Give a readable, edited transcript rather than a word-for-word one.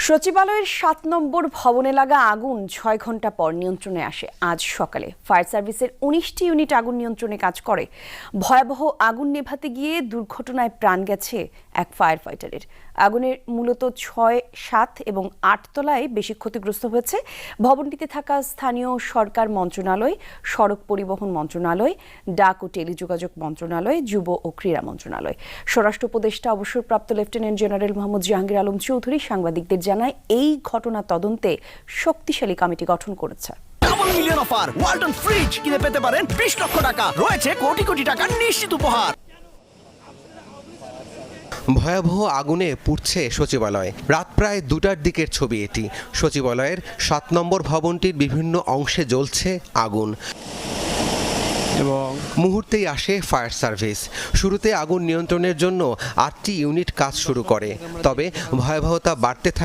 সচিবালয়ের ৭ নম্বর ভবনে লাগা আগুন ৬ ঘন্টা পর নিয়ন্ত্রণে আসে আজ সকালে। ফায়ার সার্ভিসের ১৯টি ইউনিট আগুন নিয়ন্ত্রণে কাজ করে। ভয়াবহ আগুন নেভাতে গিয়ে দুর্ঘটনায় প্রাণ গেছে এক ফায়ার ফাইটারের। আগুনের মূলত ৬, ৭ এবং ৮ তলায় বেশি ক্ষতিগ্রস্ত হয়েছে ভবনটিতে থাকা স্থানীয় সরকার মন্ত্রণালয়, সড়ক পরিবহন মন্ত্রণালয়, ডাক ও টেলিযোগাযোগ মন্ত্রণালয়, যুব ও ক্রীড়া মন্ত্রণালয়। স্বরাষ্ট্র উপদেষ্টা অবসরপ্রাপ্ত লেফটেন্যান্ট জেনারেল মোহাম্মদ জাহাঙ্গীর আলম চৌধুরী সাংবাদিকদের জানায়, এই ঘটনা তদন্তে শক্তিশালী কমিটি গঠন করেছে। Double million offer, Walton fridge কিনে পেতে পারেন ২০ লক্ষ টাকা, রয়েছে কোটি কোটি টাকার নিশ্চিত উপহার। ভয়াবহ আগুনে পুড়ছে সচিবালয়। রাত প্রায় ২টার দিকের ছবি এটি। সচিবালয়ের ৭ নম্বর ভবনটির বিভিন্ন অংশে জ্বলছে আগুন এবং মুহূর্তেই আসে ফায়ার সার্ভিস। শুরুতে আগুন নিয়ন্ত্রণের জন্য ৮টি ইউনিট কাজ শুরু করে, তবে ভয়াবহতা বাড়তে থাকে